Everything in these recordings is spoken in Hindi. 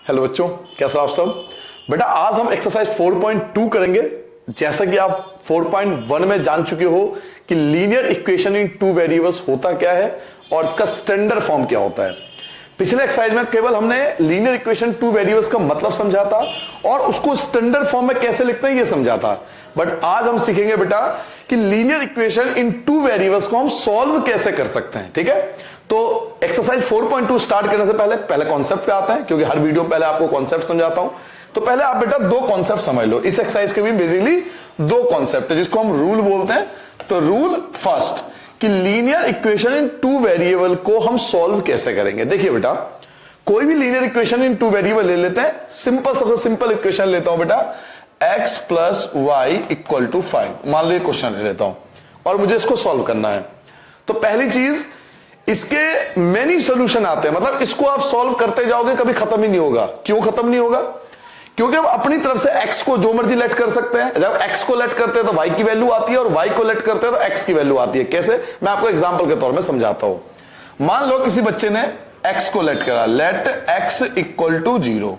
हेलो बच्चों, कैसे हो आप सब। बेटा आज हम एक्सरसाइज 4.2 करेंगे। जैसा कि आप 4.1 में जान चुके हो कि linear equation in two variables होता क्या है और इसका स्टैंडर्ड फॉर्म क्या होता है। पिछले एक्सरसाइज में केवल हमने लीनियर इक्वेशन टू वेरिएबल्स का मतलब समझा था और उसको स्टैंडर्ड फॉर्म में कैसे लिखते हैं ये समझा था। बट आज हम सीखेंगे बेटा कि linear equation in two variables को हम सॉल्व कैसे कर सकते हैं। ठीक है, तो एक्सरसाइज 4.2 स्टार्ट करने से पहले कॉन्सेप्ट पे आते हैं, क्योंकि हर वीडियो में पहले आपको कॉन्सेप्ट समझाता हूं। तो पहले आप बेटा दो कॉन्सेप्ट समझ लो। इस एक्सरसाइज के भी बेसिकली दो कॉन्सेप्ट है जिसको हम रूल बोलते हैं। तो रूल फर्स्ट कि linear equation in two variable को हम सॉल्व कैसे करेंगे। देखिए बेटा, कोई भी linear equation in two variable ले लेते हैं। सबसे सिंपल इक्वेशन लेता हूं बेटा, x plus y equal to 5। मान लो ये क्वेश्चन ले लेता हूं और मुझे इसको सॉल्व करना है। तो पहली चीज, इसके मेनी सॉल्यूशन आते हैं, मतलब इसको आप सॉल्व करते जाओगे कभी खत्म ही नहीं होगा। क्यों खत्म नहीं होगा? क्योंकि हम अपनी तरफ से x को जो मर्जी लेट कर सकते हैं। जब x को लेट करते हैं तो y की वैल्यू आती है और y को लेट करते हैं तो x की वैल्यू आती है। कैसे, मैं आपको एग्जांपल के तौर में समझाता हूं। मान लो किसी बच्चे ने x को लेट करा, लेट x इक्वल टू 0।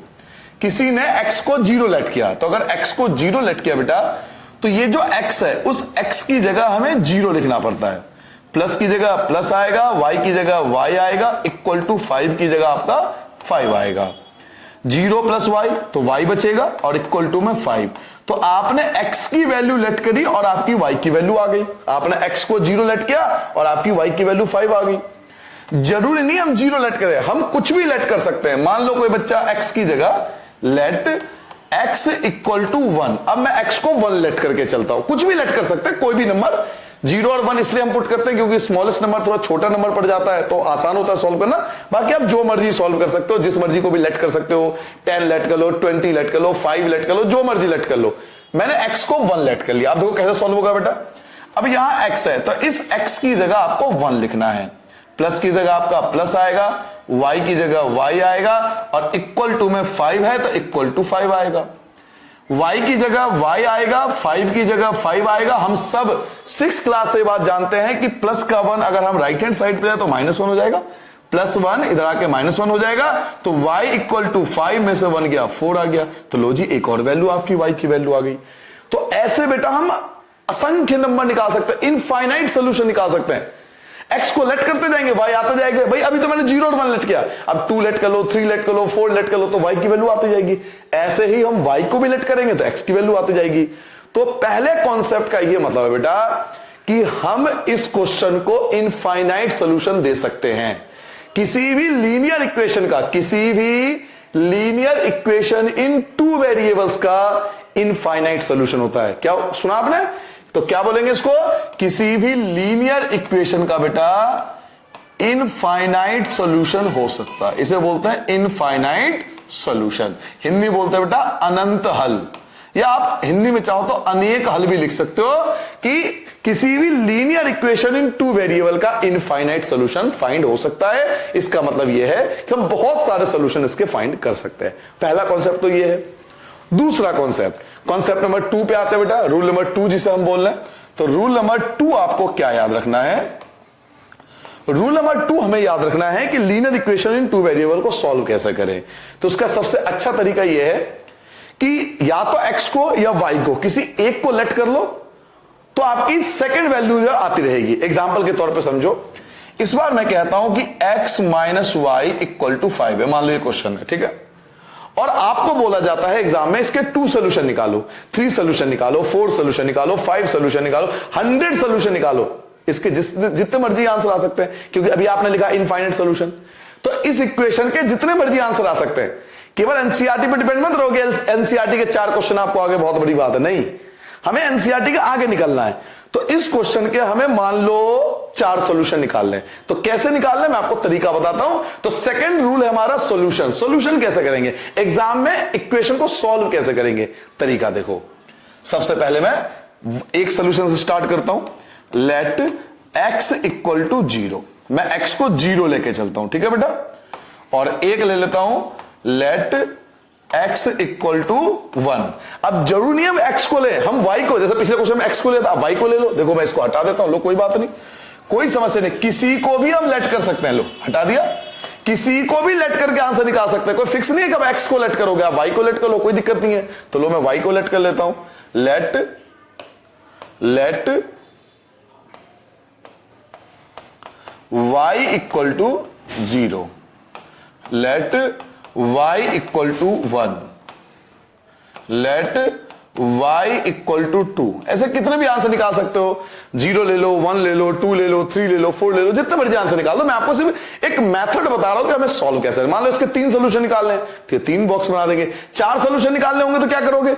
किसी ने x को 0 लेट किया। तो अगर x को 0 लेट किया बेटा, तो ये जो x है उस x की जगह हमें 0 लिखना पड़ता है। प्लस की जगह प्लस आएगा, y की जगह y आएगा, इक्वल टू 5 की जगह आपका 5 आएगा। 0 प्लस वाई तो y बचेगा और इक्वल टू में 5। तो आपने x की वैल्यू लेट करी और आपकी y की वैल्यू आ गई। आपने x को 0 लेट किया और आपकी y की वैल्यू 5 आ गई। जरूरी नहीं हम 0 लेट करें, हम कुछ भी लेट कर सकते हैं। मान लो कोई बच्चा x की जगह लेट x इक्वल टू 1। अब मैं x को 1 लेट करके चलता हूं। कुछ भी लेट कर सकते हैं, कोई भी नंबर। 0 और 1 इसलिए हम पुट करते हैं क्योंकि स्मॉलेस्ट नंबर थोड़ा छोटा नंबर पड़ जाता है तो आसान होता है सॉल्व करना। बाकी आप जो मर्जी सॉल्व कर सकते हो, जिस मर्जी को भी लेट कर सकते हो। 10 लेट कर लो, 20 लेट कर लो, 5 लेट कर लो, जो मर्जी लेट कर लो। मैंने x को 1 लेट कर लिया। अब देखो कैसे सॉल्व होगा बेटा। अब यहां x है तो इस x की जगह आपको 1 लिखना है। प्लस की जगह आपका प्लस आएगा, y की जगह y आएगा और इक्वल टू में 5 है तो इक्वल टू 5 आएगा। y की जगह y आएगा, 5 की जगह 5 आएगा। हम सब 6 क्लास से बात जानते हैं कि प्लस का 1 अगर हम राइट हैंड साइड पे जाए तो -1 हो जाएगा। प्लस 1 इधर आके -1 हो जाएगा। तो y इक्वल टू 5 में से 1 गया 4 आ गया। तो लो जी, एक और वैल्यू आपकी y की वैल्यू आ गई। तो ऐसे बेटा हम असंख्य नंबर निकाल सकते हैं, इनफाइनाइट सोल्यूशन निकाल सकते हैं। x को लेट करते जाएंगे, y आता जाएगा। भाई अभी तो मैंने 0 और 1 लेट किया, अब 2 लेट कर लो, 3 लेट कर लो, 4 लेट कर लो, तो y की वैल्यू आती जाएगी। ऐसे ही हम y को भी लेट करेंगे तो x की वैल्यू आती जाएगी। तो पहले कॉन्सेप्ट का ये मतलब है बेटा कि हम इस क्वेश्चन को इनफाइनाइट सॉल्यूशन दे सकते हैं। किसी भी लीनियर इक्वेशन का, किसी भी linear equation in two variables का इनफाइनाइट सॉल्यूशन होता है। क्या सुना आपने? तो क्या बोलेंगे इसको? किसी भी लीनियर इक्वेशन का बेटा इनफाइनाइट सॉल्यूशन हो सकता है। इसे बोलते हैं इनफाइनाइट सॉल्यूशन। हिंदी बोलते हैं बेटा अनंत हल, या आप हिंदी में चाहो तो अनेक हल भी लिख सकते हो कि किसी भी linear equation in two variable का इनफाइनाइट सॉल्यूशन फाइंड हो सकता है। इसका मतलब यह है कि हम बहुत सारे सॉल्यूशन इसके फाइंड कर सकते हैं। पहला कॉन्सेप्ट तो यह है। दूसरा कॉन्सेप्ट नंबर 2 पे आते हैं बेटा, रूल नंबर 2 जिसे हम बोल रहे हैं। तो रूल नंबर 2 आपको क्या याद रखना है? रूल नंबर 2 हमें याद रखना है कि linear equation in two variable को सॉल्व कैसे करें। तो उसका सबसे अच्छा तरीका यह है कि या तो x को या y को किसी एक को लेट कर लो तो आपकी सेकंड वैल्यू जो आती रहेगी। एग्जांपल के तौर पे समझो, इस बार मैं कहता हूं कि x minus y equal to 5 है। मान लो ये क्वेश्चन है, ठीक है, और आपको बोला जाता है एग्जाम में इसके 2 सोल्यूशन निकालो, 3 सोल्यूशन निकालो, 4 सोल्यूशन निकालो, 5 सोल्यूशन निकालो, 100 सोल्यूशन निकालो। इसके जितने मर्जी आंसर आ सकते हैं, क्योंकि अभी आपने लिखा इनफाइनाइट सोल्यूशन। तो इस इक्वेशन के जितने मर्जी आंसर आ सकते हैं। केवल एनसीईआरटी पे डिपेंड मत रहोगे, एनसीईआरटी के 4 क्वेश्चन आपको आगे, बहुत बड़ी बात है नहीं, हमें एनसीईआरटी के आगे निकलना है। तो इस क्वेश्चन के हमें मान लो 4 सॉल्यूशन निकालने हैं। तो कैसे निकालने मैं आपको तरीका बताता हूं। तो सेकंड रूल है हमारा सॉल्यूशन कैसे करेंगे, एग्जाम में इक्वेशन को सॉल्व कैसे करेंगे। तरीका देखो, सबसे पहले मैं एक सॉल्यूशन से स्टार्ट करता हूं। Let x equal to 0। मैं x को 0 लेके चलता हूं, ठीक है बेटा, और एक ले लेता हूं लेट x इक्वल टू 1। अब जरूरी नहीं हम x को ले, हम y को, जैसे पिछले क्वेश्चन में x को लेता, y को ले लो। देखो मैं इसको हटा देता हूं, लो कोई बात नहीं, कोई समस्या नहीं, किसी को भी हम लेट कर सकते हैं। लो हटा दिया। किसी को भी लेट करके आंसर निकाल सकते हैं, कोई फिक्स नहीं है कब एक्स को लेट करोगे, आप वाई को लेट कर लो, कोई दिक्कत नहीं है। तो लो मैं वाई को लेट कर लेता हूं, let y equal to 0, let y equal to 1, let y equal to 2। ऐसे कितने भी आंसर निकाल सकते हो, 0 ले लो, 1 ले लो, 2 ले लो, 3 ले लो, 4 ले लो, जितने मर्जी आंसर निकाल दो। मैं आपको सिर्फ एक मेथड बता रहा हूं कि हमें सॉल्व कैसे। मान लो इसके 3 सोल्यूशन निकालने हैं तो 3 बॉक्स बना देंगे। 4 सोल्यूशन निकालने होंगे तो क्या करोगे,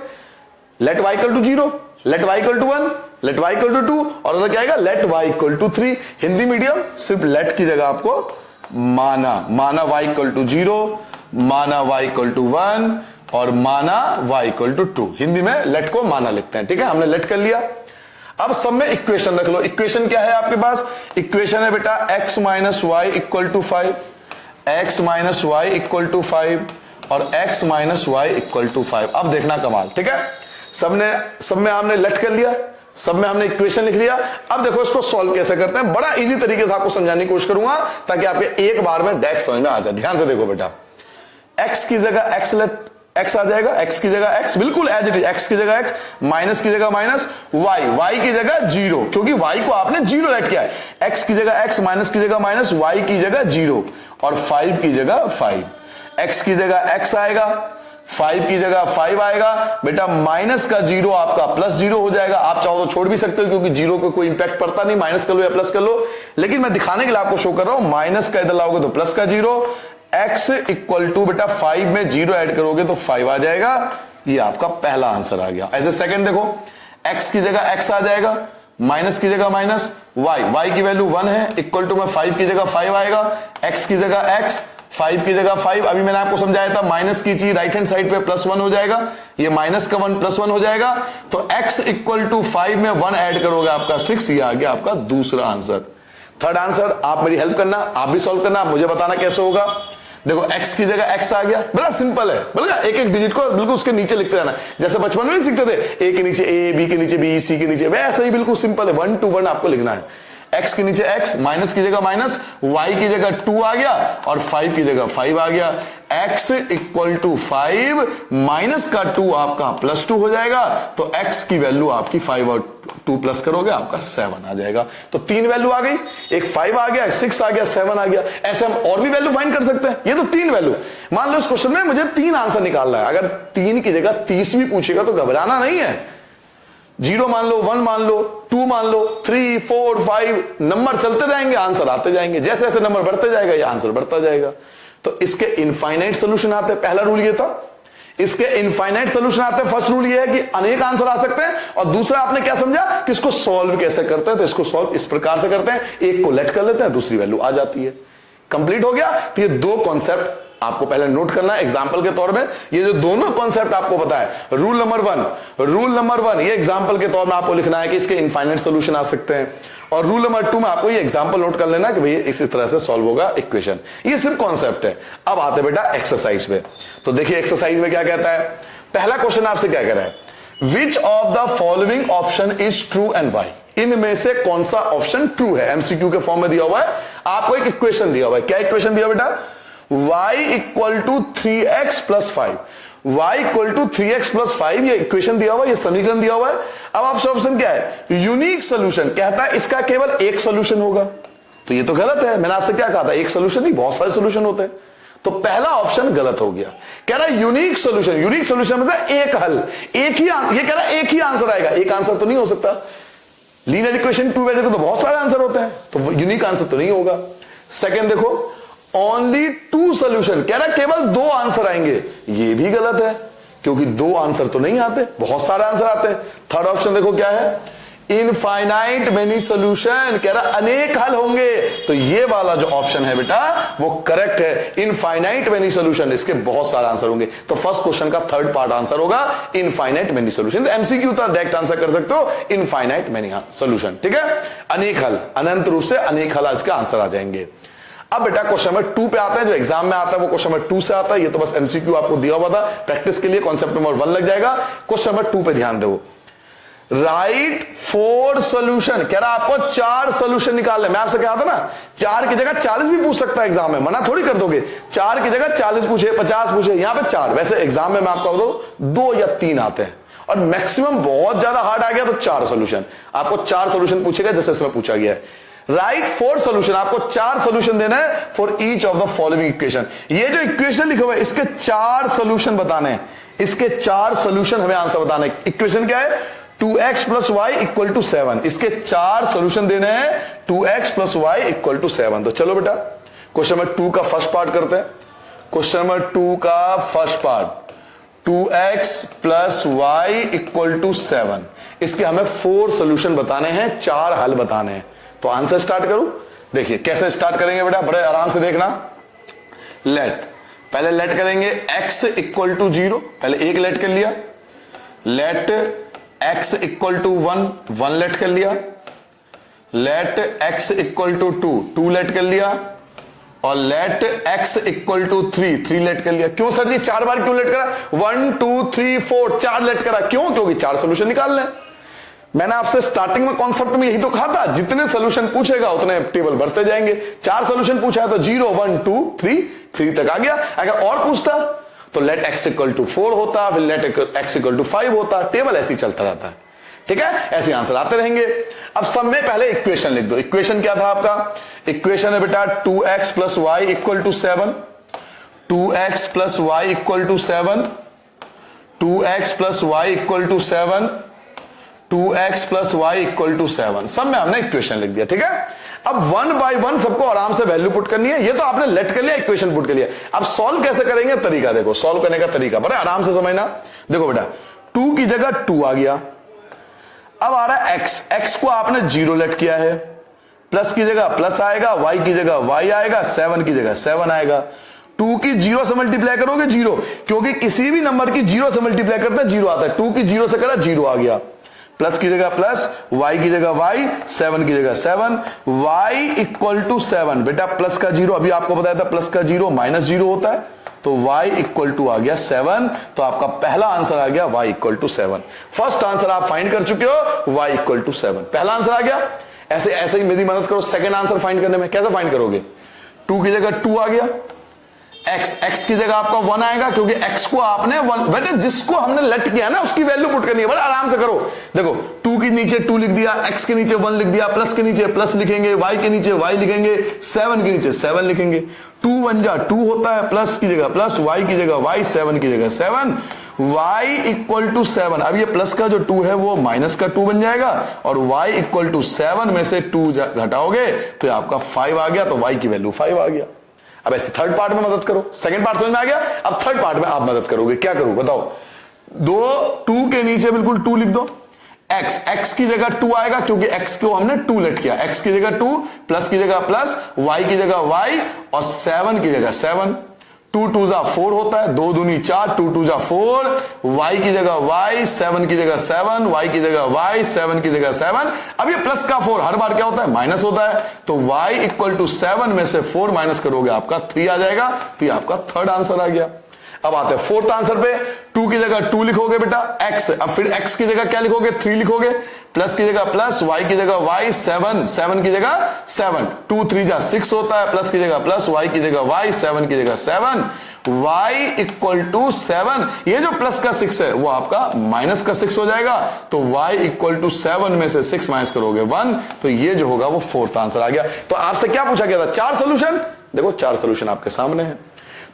let y equal to 0, let y equal to 1, let y equal to 2 और क्या आएगा, let y equal to 3। Hindi medium सिर्फ लेट की जगह आपको माना y इक्वल टू 0, माना y इक्वल टू 1 और माना y इक्वल टू 2। हिंदी में लेट को माना लिखते हैं, ठीक है। हमने लेट कर लिया। अब सब में इक्वेशन रख लो। इक्वेशन क्या है आपके पास, इक्वेशन है बेटा x minus y equal to 5, x minus y equal to 5 और x minus y equal to 5। अब देखना कमाल, ठीक है। सब में हमने लेट कर लिया, सब में हमने इक्वेशन लिख लिया। अब देखो इसको सॉल्व कैसे करते हैं, बड़ा इजी तरीके से आपको समझाने की कोशिश करूंगा ताकि आपके एक बार में डेक्स समझ में आ जाए। ध्यान से देखो बेटा, x की जगह x लेट x आ जाएगा, x की जगह x बिल्कुल एज इट इज, x की जगह x, माइनस की जगह माइनस, y की जगह 0 क्योंकि y को आपने 0 लेट किया है। x की जगह x, माइनस की जगह माइनस, y की जगह 0 और 5 की जगह 5। x की जगह x आएगा, 5 की जगह 5 आएगा। बेटा माइनस का 0 आपका प्लस 0 हो जाएगा। आप चाहो तो छोड़ भी सकते हो क्योंकि 0 को कोई इंपैक्ट पड़ता नहीं, माइनस कर लो या प्लस कर लो, लेकिन मैं दिखाने के लिए आपको शो कर रहा हूं। माइनस का इधर लाओगे तो प्लस का 0, x इक्वल टू बेटा 5 में 0 ऐड करोगे तो 5 आ जाएगा। ये आपका पहला आंसर आ गया। ऐसे सेकंड देखो, x की जगह x आ जाएगा, माइनस की जगह माइनस, y की वैल्यू 1 है, इक्वल टू में 5 की जगह 5 आएगा, x की जगह x, 5 की जगह 5। अभी मैंने आपको समझाया था माइनस की चीज राइट हैंड साइड पे प्लस 1 हो जाएगा, ये माइनस का 1 प्लस 1 हो जाएगा। तो x इक्वल टू 5 में 1 ऐड करोगे आपका 6। ये आ गया आपका दूसरा आंसर। थर्ड आंसर आप मेरी हेल्प करना, आप भी सॉल्व करना, मुझे बताना कैसे होगा। देखो x की जगह x आ गया, बड़ा सिंपल है, बल्कि एक एक डिजिट को बिल्कुल उसके नीचे लिखते रहना, जैसे बचपन में नहीं सीखते थे a के नीचे a, b के नीचे b, c के नीचे, वैसे ही बिल्कुल सिंपल है, 1 to 1 आपको लिखना है। x के नीचे x, माइनस की जगह माइनस, y की जगह 2 आ गया और 5 की जगह 5 आ गया। x इक्वल टू 5, माइनस का 2 आपका प्लस 2 हो जाएगा, तो x की वैल्यू आपकी 5 और 2 प्लस करोगे आपका 7 आ जाएगा। तो 3 वैल्यू आ गई, एक 5 आ गया, 6 आ गया, 7 आ गया। ऐसे हम और भी वैल्यू फाइंड कर सकते हैं। ये तो 3 वैल्यू। मान लो इस क्वेश्चन में मुझे 3 आंसर निकालना है, अगर 3 की जगह 30 भी पूछेगा तो घबराना नहीं है। 0 मान लो, 1 मान लो, 2 मान लो, 3, 4, 5 नंबर चलते जाएंगे, आंसर आते जाएंगे। जैसे जैसे नंबर बढ़ते जाएगा ये आंसर बढ़ता जाएगा। तो इसके इनफाइनाइट सोल्यूशन आते हैं, पहला रूल ये था। इसके इनफाइनाइट सोल्यूशन आते हैं, फर्स्ट रूल ये है कि अनेक आंसर आ सकते हैं, और दूसरा आपने क्या समझा कि इसको सॉल्व कैसे करते हैं। तो इसको सॉल्व इस प्रकार से करते हैं, एक को लेट कर लेते हैं, दूसरी वैल्यू आ जाती है। कंप्लीट हो गया। तो ये दो कॉन्सेप्ट आपको पहले नोट करना है एग्जाम्पल के तौर में। ये जो दोनों कॉन्सेप्ट आपको पता है, रूल नंबर 1 ये एग्जाम्पल के तौर में आपको लिखना है कि इसके इनफाइनाइट सॉल्यूशन आ सकते हैं, और रूल नंबर 2 में आपको ये एग्जाम्पल नोट कर लेना कि भाई इसी तरह से सॉल्व होगा इक्वेशन। ये सिर्फ कॉन्सेप्ट है। अब आते बेटा एक्सरसाइज पे। तो देखिए एक्सरसाइज में क्या कहता है। पहला क्वेश्चन आपसे क्या कह रहा है, which of the following option is true and y. इनमें से कौन सा ऑप्शन ट्रू है। एमसीक्यू के फॉर्म में दिया हुआ है, आपको एक इक्वेशन दिया हुआ है। क्या इक्वेशन दिया बेटा, y equal to 3x plus 5, y equal to 3x plus 5 ये इक्वेशन दिया हुआ है, ये समीकरण दिया हुआ है। अब आपसे ऑप्शन क्या है, यूनिक सोल्यूशन। कहता है इसका केवल एक सोल्यूशन होगा, तो ये तो गलत है। मैंने आपसे क्या कहा था, एक सोल्यूशन नहीं बहुत सारे सोल्यूशन होते हैं, तो पहला ऑप्शन गलत हो गया। कह रहा है यूनिक सोल्यूशन। यूनिक सोल्यूशन मतलब एक हल, एक ही ये कह रहा है एक ही आंसर आएगा। एक आंसर तो नहीं हो सकता, लीनियर इक्वेशन 2 वैल्यू तो बहुत सारे आंसर होते हैं, तो यूनिक आंसर तो नहीं होगा। सेकंड देखो, ओनली 2 सोल्यूशन, कह रहा है केवल 2 आंसर आएंगे, ये भी गलत है क्योंकि 2 आंसर तो नहीं आते, बहुत सारे आंसर आते हैं। थर्ड ऑप्शन देखो क्या है, इनफाइनाइट मेनी सोल्यूशन, कह रहा अनेक हल होंगे, तो ये वाला जो ऑप्शन है बेटा वो करेक्ट है। इनफाइनाइट मेनी सोल्यूशन, इसके बहुत सारे आंसर होंगे। तो फर्स्ट क्वेश्चन का थर्ड पार्ट आंसर होगा इनफाइनाइट मेनी सोल्यूशन। एमसीक्यू था, डायरेक्ट आंसर कर सकते हो इनफाइनाइट मेनी सोल्यूशन, ठीक है। अनेक हल, अनंत रूप से अनेक हल इसके आंसर आ जाएंगे। अब बेटा क्वेश्चन नंबर 2 पे आता है, जो एग्जाम में आता है वो क्वेश्चन नंबर 2 से आता है। ये तो बस एमसीक्यू आपको दिया हुआ था, प्रैक्टिस के लिए कॉन्सेप्ट नंबर 1 लग जाएगा। क्वेश्चन नंबर 2 पे ध्यान दो। राइट 4 सोल्यूशन, कह रहा आपको 4 सोल्यूशन निकालने। मैं आपसे कहा था ना 4 की जगह 40 भी पूछ सकता है एग्जाम में, मना थोड़ी कर दोगे। 4 की जगह 40 पूछे, 50 पूछे, यहां पे 4। वैसे एग्जाम में मैं आपको बताऊं 2 या 3 आते हैं, और मैक्सिमम बहुत ज्यादा हार्ड आ गया तो 4 सोल्यूशन। आपको 4 सोल्यूशन पूछेगा जैसे इसमें पूछा गया है। राइट 4 सोल्यूशन, आपको 4 सोल्यूशन देना है for each of the following equation. ये जो इक्वेशन लिखे हुए इसके 4 सोल्यूशन बताने हैं, इसके 4 सोल्यूशन हमें आंसर बताना है। इक्वेशन क्या है? 2x plus y equal to 7। इसके 4 सोल्यूशन देने हैं 2x plus y equal to 7। तो चलो बेटा क्वेश्चन नंबर 2 का फर्स्ट पार्ट करते हैं। क्वेश्चन नंबर 2 का first part 2x plus y equal to 7। इसके हमें 4 सोल्यूशन बताने हैं, 4 हल बताने हैं। तो आंसर स्टार्ट करूं? देखिए कैसे स्टार्ट करेंगे बेटा, बड़े आराम से देखना। लेट, पहले लेट करेंगे x इक्वल टू 0, पहले एक लेट कर लिया। Let x equal to 1, 1 let कर लिया। Let x equal to 2, 2 let कर लिया। और let x equal to 3, 3 let कर लिया। क्यों सर जी 4 बार क्यों लेट करा? 1 2 3 4 4 लेट करा, क्यों? क्योंकि 4 सोल्यूशन निकाल लें। मैंने आपसे स्टार्टिंग में कॉन्सेप्ट में यही तो कहा था, जितने सोल्यूशन पूछेगा उतने टेबल बढ़ते जाएंगे। 4 सोल्यूशन पूछा है तो 0 1 2 3 3 तक आ गया। अगर और पूछता तो लेट x इक्वल टू 4 होता, फिर लेट x इक्वल टू 5 होता। टेबल ऐसे ही चलता रहता है, ठीक है? ऐसे आंसर आते रहेंगे। अब सब में पहले इक्वेशन लिख दो। इक्वेशन क्या था आपका? इक्वेशन है बेटा 2x plus y equal to 7, 2x plus y equal to 7, 2x plus y equal to 7, 2x plus y equal to 7। सब में हमने इक्वेशन लिख दिया, ठीक है? अब 1 बाय 1 सबको आराम से वैल्यू पुट करनी है। ये तो आपने लेट कर लिया, इक्वेशन पुट कर लिया। अब सॉल्व कैसे करेंगे? तरीका देखो, सॉल्व करने का तरीका बड़ा आराम से समझना। देखो बेटा 2 की जगह 2 आ गया। अब आ रहा है x को आपने 0 लेट किया है, प्लस की जगह प्लस आएगा, y की जगह y आएगा, 7 की जगह 7 आएगा। 2 की 0 से मल्टीप्लाई करोगे 0, क्योंकि किसी भी नंबर की 0 से मल्टीप्लाई करते हैं 0 आता है। 2 की 0 से करा 0 आ गया। प्लस की जगह प्लस, y की जगह y, 7 की जगह 7, y इक्वल टू 7। बेटा प्लस का 0 अभी आपको बताया था, प्लस का 0 माइनस 0 होता है, तो y इक्वल टू आ गया 7। तो आपका पहला आंसर आ गया y equal to 7। First answer आप फाइंड कर चुके हो, y इक्वल टू 7 पहला आंसर आ गया। ऐसे ऐसे ही मेरी मदद करो सेकंड आंसर फाइंड करने में। कैसे फाइंड करोगे? 2 की जगह 2 आ गया, x की जगह आपका 1 आएगा, क्योंकि x को आपने 1, बेटे जिसको हमने लेट किया ना उसकी वैल्यू पुट करनी है। बड़ा आराम से करो। देखो 2 के नीचे 2 लिख दिया, x के नीचे 1 लिख दिया, प्लस के नीचे प्लस लिखेंगे, y के नीचे y लिखेंगे, 7 के नीचे 7 लिखेंगे। 2 1 जा 2 होता है, प्लस की जगह प्लस, y की जगह y, 7 की जगह 7, y इक्वल टू 7। अब ये प्लस का जो 2 है वो माइनस का 2 बन जाएगा, और y इक्वल टू 7 में से 2 घटाओगे तो आपका 5 आ गया, तो y की वैल्यू 5 आ गया। अब ऐसे थर्ड पार्ट में मदद करो। सेकंड पार्ट समझ में आ गया। अब थर्ड पार्ट में आप मदद करोगे। क्या करो बताओ? 2 के नीचे बिल्कुल 2 लिख दो। x की जगह 2 आएगा, क्योंकि x को हमने 2 लेट किया। x की जगह 2, प्लस की जगह प्लस, y की जगह y, और 7 की जगह 7। 2 2 जा 4 होता है, 2 दूनी 4, 2 2 जा 4, y की जगह y, 7 की जगह 7, y की जगह y, 7 की जगह 7। अब ये प्लस का 4 हर बार क्या होता है? माइनस होता है। तो y इक्वल टू 7 में से 4 माइनस करोगे आपका 3 आ जाएगा। तो ये आपका थर्ड आंसर आ गया। अब आते हैं फोर्थ आंसर पे। 2 की जगह 2 लिखोगे बेटा x, अब फिर x की जगह क्या लिखोगे? 3 लिखोगे, प्लस की जगह प्लस, y की जगह y, 7 की जगह 7, 2 3 जा 6 होता है, प्लस की जगह प्लस, y की जगह y, 7 की जगह 7, y इक्वल टू 7। ये जो प्लस का 6 है वो आपका माइनस का 6 हो जाएगा। तो y इक्वल टू 7 में से 6 माइनस करोगे 1, तो ये जो होगा वो फोर्थ आंसर आ गया। तो आपसे क्या पूछा गया था? 4 सोल्यूशन। देखो 4 सोल्यूशन आपके सामने है।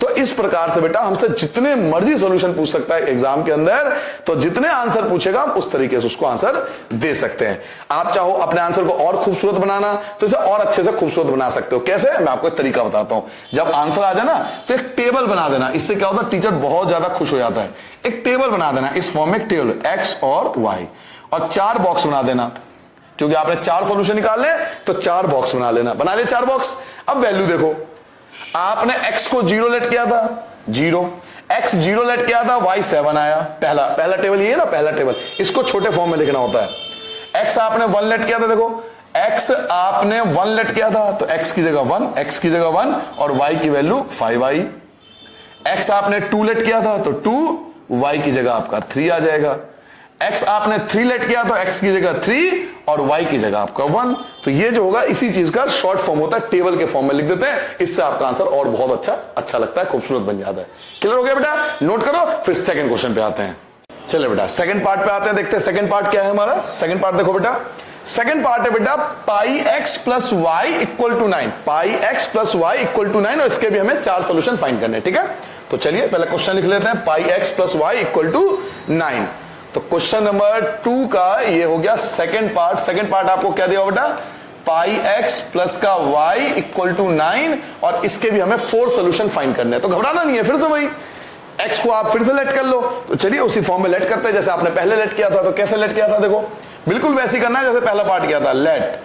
तो इस प्रकार से बेटा हमसे जितने मर्जी सॉल्यूशन पूछ सकता है एग्जाम के अंदर, तो जितने आंसर पूछेगा हम उस तरीके से उसको आंसर दे सकते हैं। आप चाहो अपने आंसर को और खूबसूरत बनाना तो इसे और अच्छे से खूबसूरत बना सकते हो। कैसे? मैं आपको एक तरीका बताता हूं। जब आंसर आ जाए ना तो एक टेबल बना देना। इससे क्या होता है? टीचर बहुत ज्यादा खुश हो जाता है। एक टेबल बना देना इस फॉर्म में, टेबल x और y, और 4 बॉक्स बना देना। क्योंकि आपने 4 सॉल्यूशन निकालने तो 4 बॉक्स बना लेना। बना ले 4 बॉक्स। अब वैल्यू देखो, आपने x को 0 लेट किया था, 0, x 0 लेट किया था, y 7 आया। पहला टेबल ये है ना, पहला टेबल, इसको छोटे फॉर्म में लिखना होता है। x आपने 1 लेट किया था, देखो x आपने 1 लेट किया था, तो x की जगह 1, x की जगह 1, और y की वैल्यू 5 आई। x आपने 2 लेट किया था, तो 2, y की जगह आपका 3 आ जाएगा। x आपने 3 लेट किया तो x की जगह 3 और y की जगह आपका 1। तो ये जो होगा इसी चीज का शॉर्ट फॉर्म होता है, टेबल के फॉर्म में लिख देते हैं, इससे आपका आंसर और बहुत अच्छा लगता है, खूबसूरत बन जाता है। क्लियर हो गया बेटा? नोट करो, फिर सेकंड क्वेश्चन पे आते हैं। चले बेटा सेकंड पार्ट पे आते हैं, देखते हैं सेकंड पार्ट क्या है हमारा। सेकंड पार्ट देखो बेटा, सेकंड पार्ट है बेटा pi x plus y equal to 9, pi x plus y equal to 9, और इसके भी हमें 4 सोल्यूशन फाइंड करने। ठीक है, तो चलिए पहले क्वेश्चन लिख लेते हैं, pi x plus y equal to 9। तो क्वेश्चन नंबर 2 का ये हो गया सेकंड पार्ट। सेकंड पार्ट आपको क्या दिया बेटा, पाई एक्स प्लस का वाई इक्वल टू 9, और इसके भी हमें 4 सोल्यूशन फाइंड करने हैं। तो घबराना नहीं है, फिर से वही x को आप फिर से लेट कर लो। तो चलिए उसी फॉर्म में लेट करते हैं जैसे आपने पहले लेट किया था। तो कैसे लेट किया था, देखो बिल्कुल वैसे करना है जैसे पहला पार्ट किया था। Let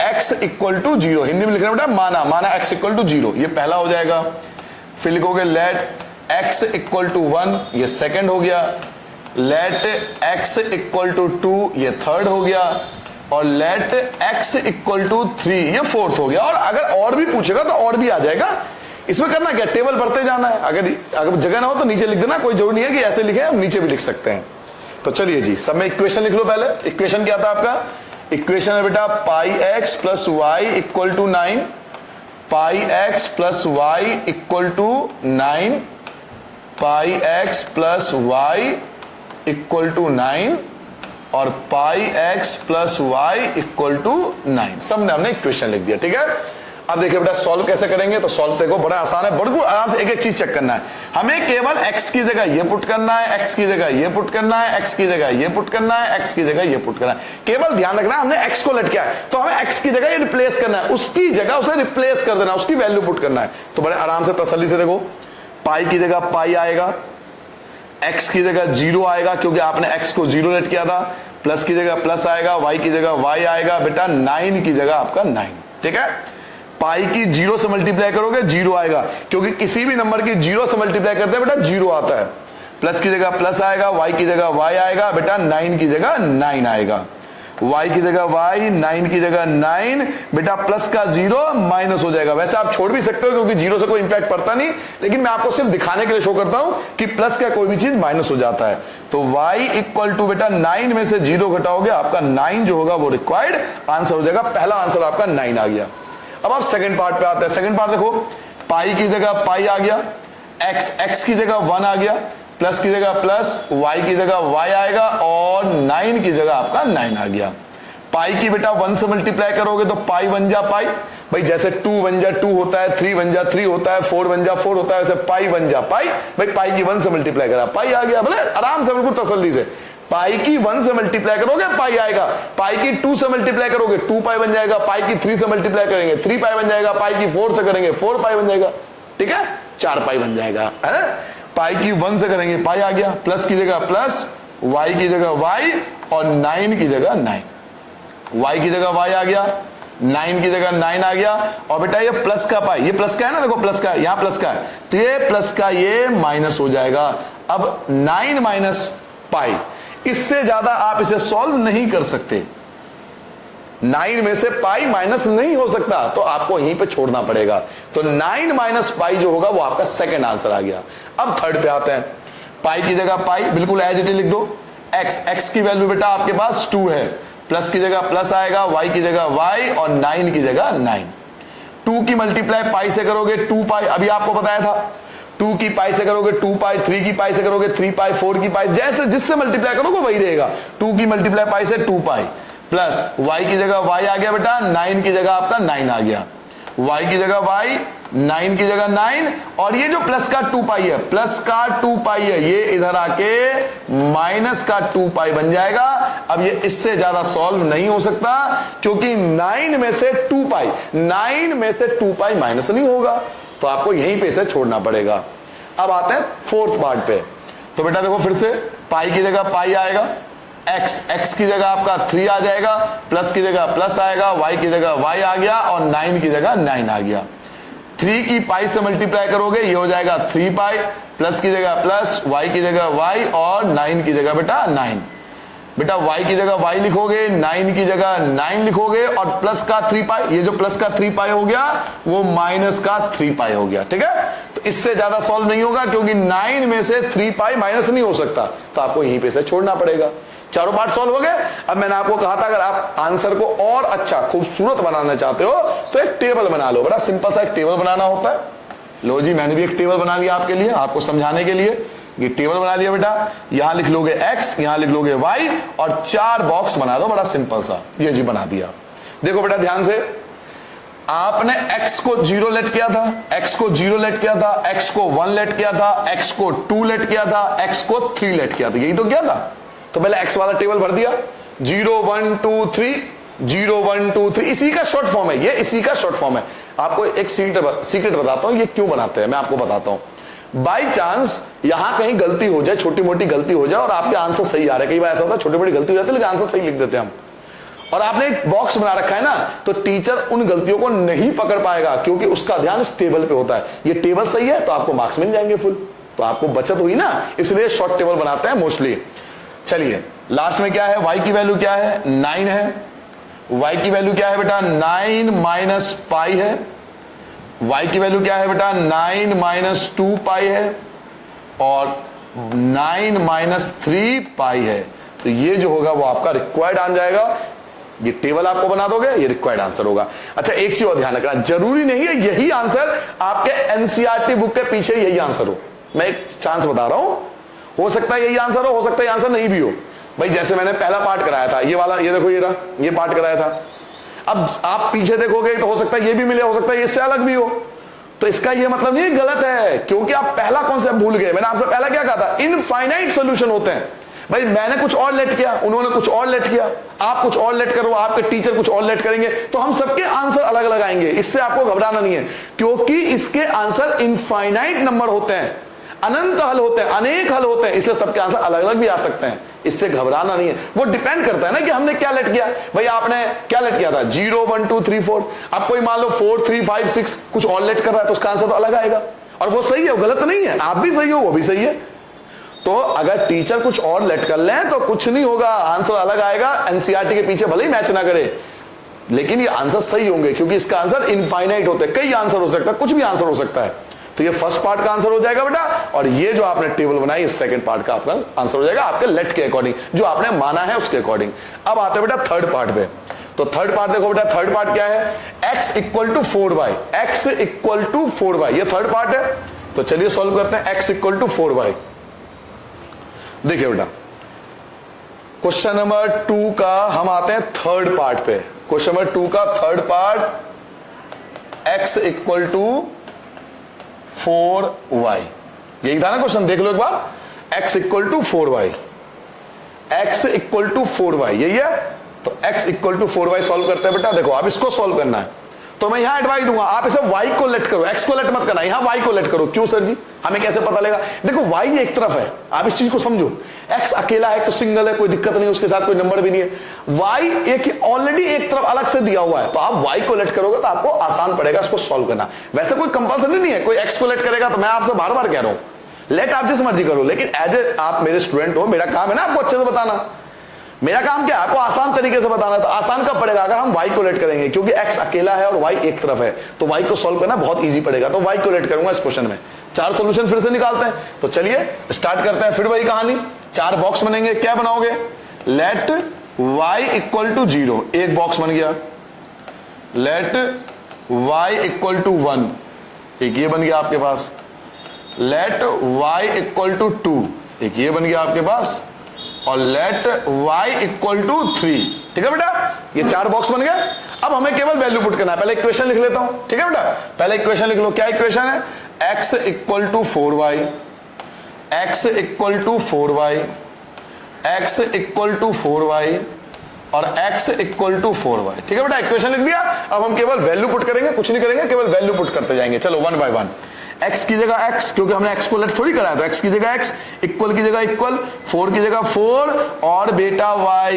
x equal to 0, Hindi में लिखना बेटा माना x इक्वल टू 0, ये पहला हो जाएगा। फिर लिखोगे लेट x इक्वल टू 1, ये सेकंड हो गया। लेट x इक्वल टू 2, ये थर्ड हो गया। और लेट x इक्वल टू 3, ये फोर्थ हो गया। और अगर और भी पूछेगा तो और भी आ जाएगा। इसमें करना क्या, टेबल भरते जाना है। अगर जगह ना हो तो नीचे लिख देना, कोई जरूरी नहीं है कि ऐसे लिखे, हम नीचे भी लिख सकते हैं। तो चलिए जी, सब में इक्वेशन लिख लो। पहले इक्वेशन क्या था आपका, इक्वेशन है बेटा pi x plus y equal to 9, pi x plus y equal to 9, pi x plus y equal to 9, और pi x plus y equal to 9। सब में हमने इक्वेशन लिख दिया। ठीक है, अब देखिए बेटा सॉल्व कैसे करेंगे। तो सॉल्व देखो बड़ा आसान है, बिल्कुल आराम से एक एक चीज चेक करना है। हमें केवल x की जगह ये पुट करना है, x की जगह ये पुट करना है, x की जगह ये पुट करना है, x की जगह ये पुट करना है। केवल ध्यान रखना है हमने x को लटका है तो हमें x की जगह ये रिप्लेस करना है, उसकी जगह उसे रिप्लेस कर देना, उसकी वैल्यू पुट करना है। तो बड़े आराम से तसल्ली से देखो, पाई की जगह पाई आएगा, x की जगह 0 आएगा क्योंकि आपने x को 0 लेट किया था, प्लस की जगह प्लस आएगा, y की जगह y आएगा, बेटा 9 की जगह आपका 9। ठीक है, पाई की 0 से मल्टीप्लाई करोगे 0 आएगा क्योंकि किसी भी नंबर की 0 से मल्टीप्लाई करते हैं बेटा 0 आता है। प्लस की जगह प्लस आएगा, y की जगह y आएगा, बेटा 9 की जगह 9 आएगा। y की जगह y, 9 की जगह 9, बेटा प्लस का 0 माइनस हो जाएगा। वैसे आप छोड़ भी सकते हो क्योंकि 0 से कोई इंपैक्ट पड़ता नहीं, लेकिन मैं आपको सिर्फ दिखाने के लिए शो करता हूं कि प्लस का कोई भी चीज माइनस हो जाता है। तो y इक्वल टू बेटा 9 में से 0 घटाओगे, आपका 9 जो होगा वो रिक्वायर्ड आंसर हो जाएगा। पहला आंसर आपका 9 आ गया। अब आप सेकंड पार्ट पे आते हैं। सेकंड पार्ट देखो, पाई की जगह पाई आ गया, x की जगह 1 आ गया, प्लस की जगह प्लस, y की जगह y आएगा, और 9 की जगह आपका 9 आ गया। पाई की बेटा 1 से मल्टीप्लाई करोगे तो पाई 1 जा पाई, भाई जैसे 2 1 जा 2 होता है, 3 1 जा 3 होता है, 4 1 जा 4 होता है, वैसे पाई 1 जा पाई, भाई पाई की 1 से मल्टीप्लाई करा पाई आ गया। भले आराम से बिल्कुल तसल्ली से, पाई की 1 से मल्टीप्लाई करोगे पाई आएगा, पाई की 2 से मल्टीप्लाई करोगे 2 पाई बन जाएगा, पाई की 3 से मल्टीप्लाई करेंगे 3 पाई बन जाएगा, पाई की 4 से करेंगे 4 पाई बन जाएगा। ठीक है, 4 पाई बन जाएगा, है ना। पाई की 1 से करेंगे पाई आ गया, प्लस की जगह प्लस, वाई की जगह वाई, और 9 की जगह 9, वाई की जगह वाई आ गया, 9 की जगह 9 आ गया। और बेटा ये प्लस का पाई, ये प्लस का है ना, देखो प्लस का, यहां प्लस का है, तो ये प्लस का ये माइनस हो जाएगा। अब 9 माइनस पाई, इससे ज्यादा आप इसे सॉल्व नहीं कर सकते। 9 में से पाई माइनस नहीं हो सकता, तो आपको यहीं पे छोड़ना पड़ेगा। तो 9 माइनस पाई जो होगा वो आपका सेकंड आंसर आ गया। अब थर्ड पे आते हैं। पाई की जगह पाई बिल्कुल एज इट इज लिख दो। x की वैल्यू बेटा आपके पास 2 है, प्लस की जगह प्लस आएगा, y की जगह y, और 9 की जगह 9। 2 की मल्टीप्लाई पाई से करोगे 2 पाई, अभी आपको बताया था। 2 की पाई से करोगे 2 पाई, 3 की पाई से करोगे 3 पाई, 4 की पाई, जैसे जिससे मल्टीप्लाई करोगे वही रहेगा। 2 की मल्टीप्लाई पाई से 2 पाई, प्लस y की जगह y आ गया बेटा, 9 की जगह आपका 9 आ गया, y की जगह y, 9 की जगह 9, और ये जो प्लस का 2 पाई है, प्लस का 2 पाई है, ये इधर आके माइनस का 2 पाई बन जाएगा। अब ये इससे ज्यादा सॉल्व नहीं हो सकता क्योंकि 9 में से 2 पाई, 9 में से 2 पाई माइनस नहीं होगा, तो आपको यहीं पे इसे छोड़ना पड़ेगा। अब आते हैं फोर्थ पार्ट पे। तो बेटा देखो फिर से, पाई की जगह पाई आएगा, x की जगह आपका 3 आ जाएगा, प्लस की जगह प्लस आएगा, y की जगह y आ गया, और 9 की जगह 9 आ गया। 3 की पाई से मल्टीप्लाई करोगे ये हो जाएगा 3 पाई, प्लस की जगह प्लस, y की जगह y, और 9 की जगह बेटा 9। बेटा y की जगह y लिखोगे, 9 की जगह 9 लिखोगे, और प्लस का 3 पाई, ये जो प्लस का 3 पाई हो गया वो माइनस का 3 पाई हो गया। ठीक है, तो इससे ज्यादा सॉल्व नहीं होगा क्योंकि 9 में से 3 पाई माइनस नहीं हो सकता, तो आपको यहीं पे से छोड़ना पड़ेगा। चारों पार्ट सॉल्व हो गए। अब मैंने आपको कहा था अगर आप आंसर को और अच्छा खूबसूरत बनाना चाहते हो तो एक टेबल बना लो। बड़ा सिंपल सा एक टेबल बनाना होता है। लो जी, मैंने भी एक टेबल बना लिया आपके लिए, आपको समझाने के लिए। ये टेबल बना लिया बेटा, यहां लिख लोगे x, यहां लिख लोगे y और 4 बॉक्स बना दो, बड़ा सिंपल सा। ये जी बना दिया। देखो बेटा ध्यान से, आपने x को 0 लेट किया था, x को 0 लेट किया था, x को 1 लेट किया था, x को 2 लेट किया था, x को 3 लेट किया था, यही तो किया था। तो पहले x वाला टेबल भर दिया, 0 1 2 3, 0 1 2 3, इसी का शॉर्ट फॉर्म है ये, इसी का शॉर्ट फॉर्म है। आपको एक सीक्रेट बताता हूं, ये क्यों बनाते हैं मैं आपको बताता हूं। बाई चांस यहां कहीं गलती हो जाए, छोटी मोटी गलती हो जाए और आपके आंसर सही आ रहे, कई बार ऐसा होता है छोटी मोटी गलती हो जाती है लेकिन आंसर सही लिख देते हैं हम, और आपने एक बॉक्स बना रखा है ना, तो टीचर उन गलतियों को नहीं पकड़ पाएगा क्योंकि उसका ध्यान इस टेबल पे होता है। ये टेबल सही है तो आपको मार्क्स मिल जाएंगे फुल, तो आपको बचत हुई ना, इसलिए शॉर्ट टेबल बनाते हैं मोस्टली। चलिए लास्ट में क्या है, y की वैल्यू क्या है, 9 है। y की वैल्यू क्या है बेटा, 9 माइनस पाई है। y की वैल्यू क्या है बेटा, 9 माइनस 2 पाई है और 9 माइनस 3 पाई है। तो ये जो होगा वो आपका रिक्वायर्ड आंसर जाएगा। ये टेबल आपको बना दोगे, ये रिक्वायर्ड आंसर होगा। अच्छा एक चीज और ध्यान रखना, जरूरी नहीं है यही आंसर आपके एनसीईआरटी बुक के पीछे यही आंसर हो। मैं एक चांस बता रहा हूं, हो सकता है यही आंसर हो सकता है आंसर नहीं भी हो। भाई जैसे मैंने पहला पार्ट कराया था, ये वाला, ये देखो ये रहा, ये पार्ट कराया था। अब आप पीछे देखोगे तो हो सकता है ये भी मिले, हो सकता है इससे अलग भी हो। तो इसका ये मतलब नहीं गलत है, क्योंकि आप पहला कॉन्सेप्ट भूल गए। मैंने आपसे पहला क्या कहा था, इनफाइनाइट सॉल्यूशन होते हैं। भाई मैंने कुछ और लेट किया, उन्होंने कुछ और लेट किया, आप कुछ और लेट करो, आपके टीचर कुछ और लेट करेंगे, तो हम सबके आंसर अलग अलग आएंगे। इससे आपको घबराना नहीं है, क्योंकि इसके आंसर इनफाइनाइट नंबर होते हैं, अनंत हल होते हैं, अनेक हल होते हैं, इसलिए सबके आंसर अलग अलग भी आ सकते हैं। इससे घबराना नहीं है। वो डिपेंड करता है ना कि हमने क्या लेट किया। भाई आपने क्या लेट किया था, 0 1 2 3 4। अब कोई मान लो 4 3 5 6 कुछ और लेट कर रहा है तो उसका आंसर तो अलग आएगा, और वो सही है, वो गलत नहीं है। आप भी सही हो, वो भी सही है। तो अगर टीचर कुछ और लेट कर ले तो कुछ नहीं होगा, आंसर अलग आएगा। एनसीईआरटी के पीछे भले ही मैच ना करे, लेकिन ये आंसर सही होंगे, क्योंकि इसका आंसर इनफाइनाइट होते हैं, कई आंसर हो सकता है, कुछ भी आंसर हो सकता है। तो ये फर्स्ट पार्ट का आंसर हो जाएगा बेटा, और ये जो आपने टेबल बनाई इस सेकंड पार्ट का आपका आंसर हो जाएगा, आपके लेट के अकॉर्डिंग, जो आपने माना है उसके अकॉर्डिंग। अब आते हैं बेटा थर्ड पार्ट पे। तो थर्ड पार्ट देखो बेटा, थर्ड पार्ट क्या है, x equal to 4y, x equal to 4y, ये थर्ड पार्ट है। तो चलिए सॉल्व करते हैं। x इक्वल टू 4y, देखिए बेटा क्वेश्चन नंबर 2 का हम आते हैं थर्ड पार्ट पे। क्वेश्चन नंबर 2 का third part, x equal to 4y, यही था ना क्वेश्चन, देख लो एक बार। x equal to 4y, x equal to 4y, यही है। तो x equal to 4y solve करते हैं बेटा। देखो अब इसको सॉल्व करना है, तो मैं यहां एडवाइस दूंगा, आप इसे y को लेट करो, x को लेट मत करना, यहां y को लेट करो। क्यों सर जी, हमें कैसे पता लगेगा? देखो y एक तरफ है, आप इस चीज को समझो। x अकेला है तो सिंगल है, कोई दिक्कत नहीं, उसके साथ कोई नंबर भी नहीं है। y एक ऑलरेडी एक तरफ अलग से दिया हुआ है, तो आप y को लेट करोगे तो आपको आसान पड़ेगा इसको सॉल्व करना। वैसे कोई कंपल्सरी नहीं है, कोई x को लेट करेगा, तो मैं आपसे बार बार कह रहा हूं लेट आप जिस मर्जी करो, लेकिन एज ए आप मेरे स्टूडेंट हो, मेरा काम है ना आपको अच्छे से बताना। मेरा काम क्या है, आपको आसान तरीके से बताना। तो आसान कब पड़ेगा, अगर हम y को लेट करेंगे, क्योंकि x अकेला है और y एक तरफ है, तो y को सॉल्व करना बहुत इजी पड़ेगा। तो y को लेट करूंगा इस क्वेश्चन में। 4 सॉल्यूशन फिर से निकालते हैं, तो चलिए स्टार्ट करते हैं। फिर वही कहानी, 4 बॉक्स बनेंगे। क्या बनाओगे, लेट y इक्वल टू 0, एक बॉक्स बन गया। लेट y इक्वल टू 1, एक ये बन गया आपके पास। लेट y इक्वल टू 2, एक ये बन गया आपके पास। और लेट y इक्वल टू 3, ठीक है बेटा, ये 4 बॉक्स बन गए। अब हमें केवल वैल्यू पुट करना है। पहले इक्वेशन लिख लेता हूं, ठीक है बेटा, पहले इक्वेशन लिख लो। क्या इक्वेशन है, x equal to 4y, x equal to 4y, x equal to 4y और x इक्वल टू 4y, ठीक है बेटा, इक्वेशन लिख दिया। अब हम केवल वैल्यू पुट करेंगे, कुछ नहीं करेंगे, केवल वैल्यू पुट करते जाएंगे। चलो 1 बाय 1। x की जगह x, क्योंकि हमने x को लेट थोड़ी कराया, तो x की जगह x, इक्वल की जगह इक्वल, 4 की जगह 4 और बेटा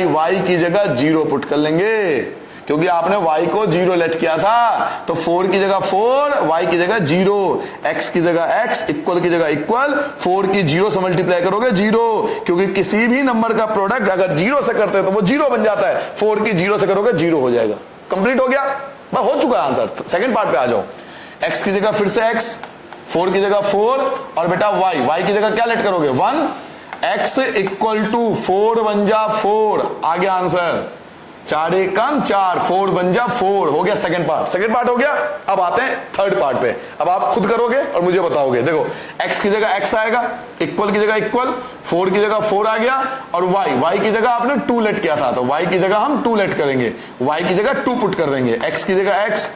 y की जगह 0 पुट कर लेंगे, क्योंकि आपने y को 0 लेट किया था। तो 4 की जगह 4, y की जगह 0, x की जगह x, इक्वल की जगह इक्वल, 4 की 0 से मल्टीप्लाई करोगे 0, क्योंकि किसी भी नंबर का प्रोडक्ट अगर 0 से करते हैं तो वो 0 बन जाता है। 4 की 0 से करोगे 0 हो जाएगा। कंप्लीट हो गया, बस हो चुका आंसर। सेकंड पार्ट पे आ जाओ। x की जगह फिर से x, 4 की जगह 4 और बेटा y की जगह क्या लेट करोगे 1, x इक्वल टू 4 बन जा 4, आ गया आंसर। 4 एक कम 4, 4 बन जा 4, हो गया सेकंड पार्ट हो गया। अब आते हैं थर्ड पार्ट पे। अब आप खुद करोगे और मुझे बताओगे। देखो x की जगह x आएगा, इक्वल की जगह इक्वल, 4 की जगह 4 आ गया, और y की जगह आपने 2 लेट किया था, तो y की जगह हम 2 लेट करेंगे, y की जगह 2 पुट कर देंगे, x की जगह x।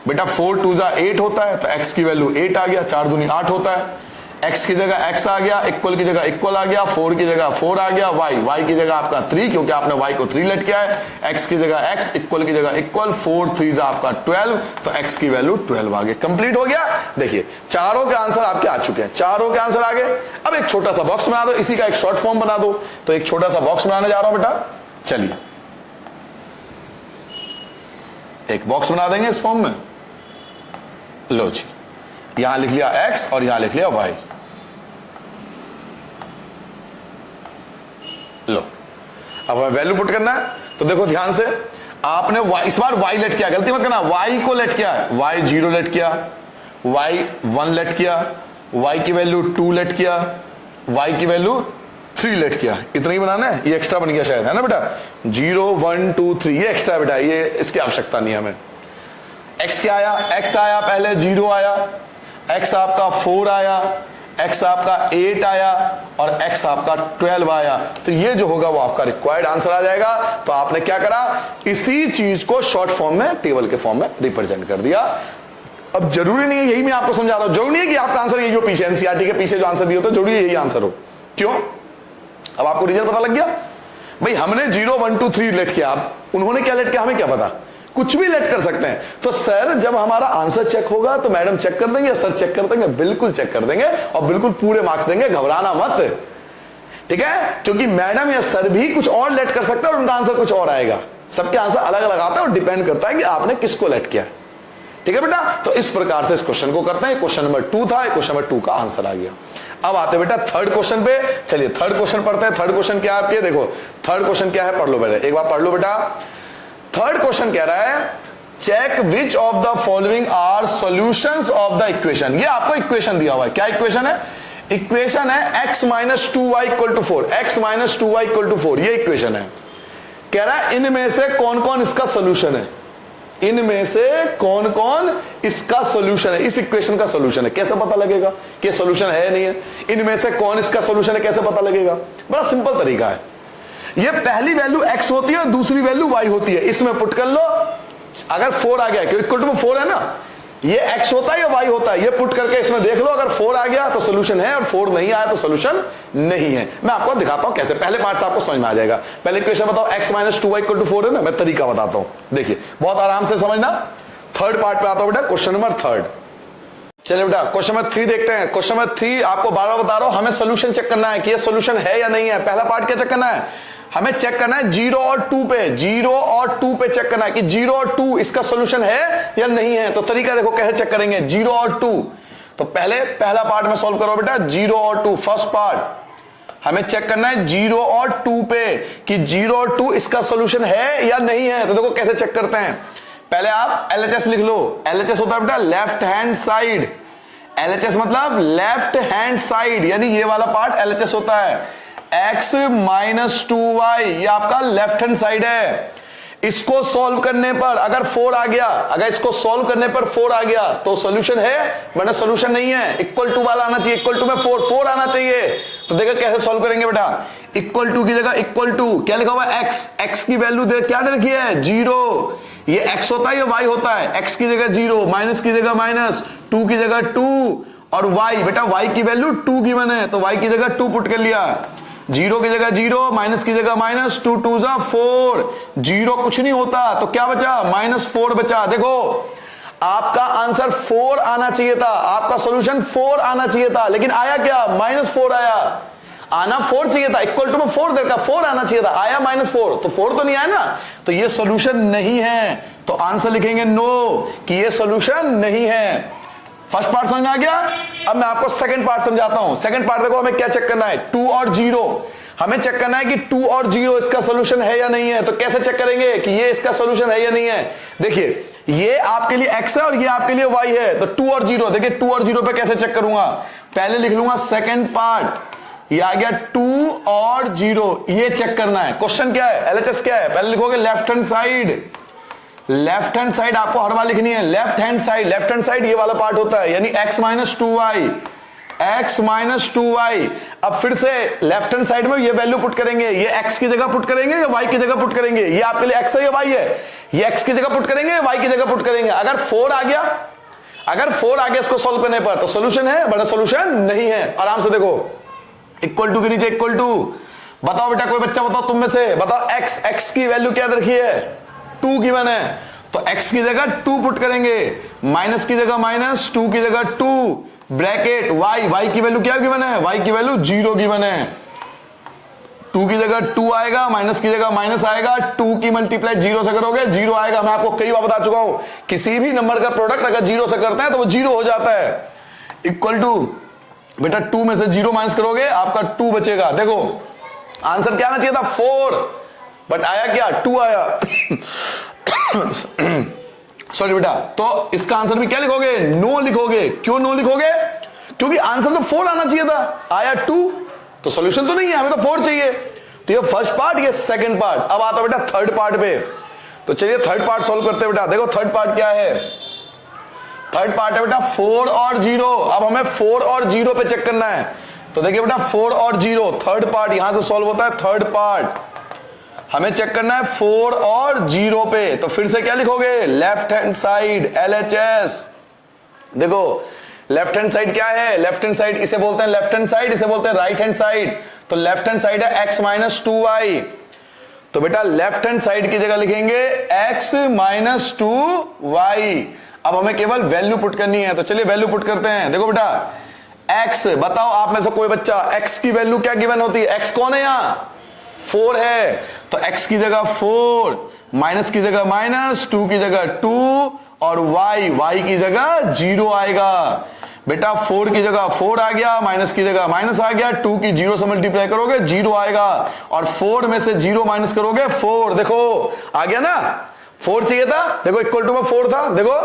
बेटा 4 2 जा 8 होता है, तो x की वैल्यू 8 आ गया, 4 दूनी 8 होता है। x की जगह x आ गया, इक्वल की जगह इक्वल आ गया, 4 की जगह 4 आ गया, y की जगह आपका 3, क्योंकि आपने y को 3 लेट किया है, x की जगह x, इक्वल की जगह इक्वल, 4 3 आपका 12, तो x की वैल्यू 12 आ गई। कंप्लीट हो गया। देखिए चारों के आंसर आपके आ चुके हैं, चारों के आंसर आ गए। अब एक छोटा सा बॉक्स बना दो, इसी का एक शॉर्ट फॉर्म बना दो। तो एक छोटा सा बॉक्स बनाने जा रहा हूं बेटा, चलिए एक बॉक्स बना देंगे इस फॉर्म में। लो जी, यहां लिख लिया x और यहां लिख लिया y। लो अब हमें वैल्यू पुट करना है, तो देखो ध्यान से, आपने y, इस बार y लेट किया, गलती मत करना, y को लेट किया है, y 0 लेट किया, y 1 लेट किया, y की वैल्यू 2 लेट किया, y की वैल्यू 3 लेट किया। इतना ही बनाना है, ये एक्स्ट्रा बन गया शायद, है ना बेटा। 0 1 2 3 ये एक्स्ट्रा बेटा, ये इसकी आवश्यकता नहीं है हमें। x क्या आया, x आया पहले 0 आया, x आपका 4 आया, x आपका 8 आया, और x आपका 12 आया। तो ये जो होगा वो आपका रिक्वायर्ड आंसर आ जाएगा। तो आपने क्या करा, इसी चीज को शॉर्ट फॉर्म में, टेबल के फॉर्म में रिप्रेजेंट कर दिया। अब जरूरी नहीं है, यही मैं आपको समझा रहा हूं, जरूरी नहीं है कि आपका आंसर यही हो, पीछे एनसीईआरटी के पीछे जो आंसर दिया होता है जरूरी यही आंसर हो। क्यों? अब आपको रिजल्ट पता लग गया भाई, हमने 0 1 2 3 लेट किया, अब उन्होंने क्या लेट किया हमें क्या पता, कुछ भी लेट कर सकते हैं। तो सर जब हमारा आंसर चेक होगा तो मैडम चेक कर देंगे, सर चेक कर देंगे, बिल्कुल चेक कर देंगे, और बिल्कुल पूरे मार्क्स देंगे, घबराना मत, ठीक है। क्योंकि मैडम या सर भी कुछ और लेट कर सकते हैं और उनका आंसर कुछ और आएगा। सबके आंसर अलग अलग आता है और डिपेंड करता है कि आपने किसको लेट किया, ठीक है बेटा। तो इस प्रकार से इस क्वेश्चन को करते हैं। क्वेश्चन नंबर 2 था, क्वेश्चन नंबर 2 का आंसर आ गया। अब आते बेटा थर्ड क्वेश्चन पे, चलिए थर्ड क्वेश्चन पढ़ते हैं। थर्ड क्वेश्चन क्या है आपके, देखो थर्ड क्वेश्चन क्या है, पढ़ लो बेटा, एक बार पढ़ लो बेटा। थर्ड क्वेश्चन कह रहा है, check which of the following are solutions of the equation. ये आपको इक्वेशन दिया हुआ है, क्या इक्वेशन है, इक्वेशन है x minus 2y equal to 4, x minus 2y equal to 4, ये इक्वेशन है। कह रहा है इनमें से कौन कौन इसका सोल्यूशन है, इनमें से कौन कौन इसका सॉल्यूशन है, इस इक्वेशन का सॉल्यूशन है। कैसे पता लगेगा कि सॉल्यूशन है नहीं है, इनमें से कौन इसका सॉल्यूशन है, कैसे पता लगेगा, बड़ा सिंपल तरीका है। ये पहली वैल्यू x होती है और दूसरी वैल्यू y होती है, इसमें पुट कर लो। अगर 4 आ गया, क्योंकि इक्वल टू में 4 है ना, ये x होता है या y होता है, ये पुट करके इसमें देख लो, अगर 4 आ गया तो सोल्यूशन है और 4 नहीं आया तो सोल्यूशन नहीं है। मैं आपको दिखाता हूं कैसे, पहले पार्ट से आपको समझ में आ जाएगा। पहले इक्वेशन बताओ, x minus 2y equal to 4 है ना, मैं तरीका बताता हूं, देखिए बहुत आराम से समझना। थर्ड पार्ट पे आता हूं बेटा, क्वेश्चन नंबर 3। चलिए बेटा क्वेश्चन नंबर 3 देखते हैं। क्वेश्चन नंबर 3 आपको बार बार बता रहा हूं, हमें सोल्यूशन चेक करना है कि ये सोल्यूशन है या नहीं है। पहला पार्ट क्या चेक करना है, हमें चेक करना है 0 और 2 पे, 0 और 2 पे चेक करना है कि 0 और 2 इसका सॉल्यूशन है या नहीं है। तो तरीका देखो कैसे चेक करेंगे, 0 और 2। तो पहला पार्ट में सॉल्व करो बेटा, 0 और 2, फर्स्ट पार्ट हमें चेक करना है 0 और 2 पे कि 0 और 2 इसका सॉल्यूशन है या नहीं है। तो देखो कैसे चेक करते हैं, पहले आप LHS लिख लो। LHS होता है बेटा लेफ्ट हैंड साइड, LHS मतलब लेफ्ट हैंड साइड, यानी ये वाला पार्ट LHS होता है। x माइनस 2y ये आपका लेफ्ट हैंड साइड है। इसको सॉल्व करने पर अगर 4 आ गया, अगर इसको सॉल्व करने पर 4 आ गया तो सॉल्यूशन है, वरना सॉल्यूशन नहीं है। इक्वल टू वाला आना चाहिए, इक्वल टू में 4 आना चाहिए। तो देखो कैसे सॉल्व करेंगे बेटा, इक्वल टू की जगह इक्वल टू क्या लिखा हुआ है, x की वैल्यू क्या दे रखी है, 0। ये x होता है या y होता है, x की जगह 0, माइनस की जगह माइनस, 2 की जगह 2, और y बेटा y की वैल्यू 2 गिवन है तो y की जगह 2 पुट कर लिया। 0 की जगह 0, माइनस की जगह माइनस, 2 2 जा 4, 0 कुछ नहीं होता तो क्या बचा, -4 बचा। देखो आपका आंसर 4 आना चाहिए था, आपका सॉल्यूशन 4 आना चाहिए था, लेकिन आया क्या, -4 आया। आना 4 चाहिए था, इक्वल टू में 4 देखा, 4 आना चाहिए था, आया -4, तो 4 तो नहीं आया ना, तो ये सॉल्यूशन नहीं है। तो आंसर लिखेंगे नो, कि ये सॉल्यूशन नहीं है। फर्स्ट पार्ट समझ में आ गया। अब मैं आपको सेकंड पार्ट समझाता हूं। सेकंड पार्ट देखो, हमें क्या चेक करना है, 2 और 0 हमें चेक करना है कि 2 और 0 इसका सॉल्यूशन है या नहीं है। तो कैसे चेक करेंगे कि ये इसका सॉल्यूशन है या नहीं है, देखिए ये आपके लिए x है और ये आपके लिए y है, तो 2 और 0, देखिए 2 और 0 पे कैसे चेक करूंगा, पहले लिख लूंगा सेकंड पार्ट, ये आ गया 2 और 0, ये चेक करना है। क्वेश्चन क्या है, एलएचएस क्या है, पहले लिखोगे left hand side. Left hand side आपको हर बार लिखनी है, लेफ्ट हैंड साइड ये वाला पार्ट होता है, यानी x minus 2y, x minus 2y। अब फिर से लेफ्ट हैंड साइड में ये वैल्यू पुट करेंगे, ये x की जगह पुट करेंगे या y की जगह पुट करेंगे, ये आपके लिए x है या y है, ये x की जगह पुट करेंगे या y की जगह पुट करेंगे। अगर 4 आ गया इसको सॉल्व करने पर तो सोल्यूशन है, बड़ा सोल्यूशन नहीं है। आराम से देखो, इक्वल टू के नीचे इक्वल टू। बताओ बेटा, कोई बच्चा बताओ तुम में से, बताओ x की वैल्यू क्या रखी है, 2 गिवन है, तो x की जगह 2 पुट करेंगे, माइनस की जगह माइनस, 2 की जगह 2, ब्रैकेट y की वैल्यू क्या गिवन है, y की वैल्यू 0 गिवन है। 2 की जगह 2 आएगा, माइनस की जगह माइनस आएगा, 2 की मल्टीप्लाई 0 से करोगे 0 आएगा। मैं आपको कई बार बता चुका हूं, किसी भी नंबर का प्रोडक्ट अगर 0 से करते हैं तो वो 0 हो जाता है। इक्वल टू, बेटा 2 में से 0 माइनस करोगे आपका 2 बचेगा। देखो आंसर क्या आना चाहिए था 4, बट आया क्या 2 आया। सॉरी बेटा, तो इसका आंसर भी क्या लिखोगे, नो लिखोगे। क्यों नो लिखोगे, क्योंकि आंसर तो 4 आना चाहिए था, आया 2, तो सॉल्यूशन तो नहीं है, हमें तो 4 चाहिए। तो ये फर्स्ट पार्ट, ये सेकंड पार्ट। अब आता बेटा थर्ड पार्ट पे, तो चलिए थर्ड पार्ट सॉल्व करते हैं बेटा। देखो थर्ड पार्ट क्या है, थर्ड पार्ट है बेटा 4 और 0। अब हमें 4 और 0 पे चेक करना है, तो देखिए बेटा 4 और 0, थर्ड पार्ट यहां से सॉल्व होता है। थर्ड पार्ट हमें चेक करना है 4 और 0 पे, तो फिर से क्या लिखोगे, लेफ्ट हैंड साइड, LHS। देखो लेफ्ट हैंड साइड क्या है, लेफ्ट हैंड साइड इसे बोलते हैं लेफ्ट हैंड साइड, इसे बोलते हैं राइट हैंड साइड। तो लेफ्ट हैंड साइड है x माइनस 2y, तो बेटा लेफ्ट हैंड साइड की जगह लिखेंगे x माइनस 2y। अब हमें केवल वैल्यू पुट करनी है, तो चलिए वैल्यू पुट करते हैं। देखो बेटा x, बताओ आप में से कोई बच्चा, x की वैल्यू क्या गिवन होती है, x कौन है यहां, 4 है, तो x की जगह 4, माइनस की जगह माइनस, 2 की जगह 2 और y की जगह 0 आएगा। बेटा 4 की जगह 4 आ गया, माइनस की जगह माइनस आ गया, 2 की 0 से मल्टीप्लाई करोगे 0 आएगा, और 4 में से 0 माइनस करोगे 4। देखो आ गया ना, 4 चाहिए था, देखो इक्वल टू में 4 था, देखो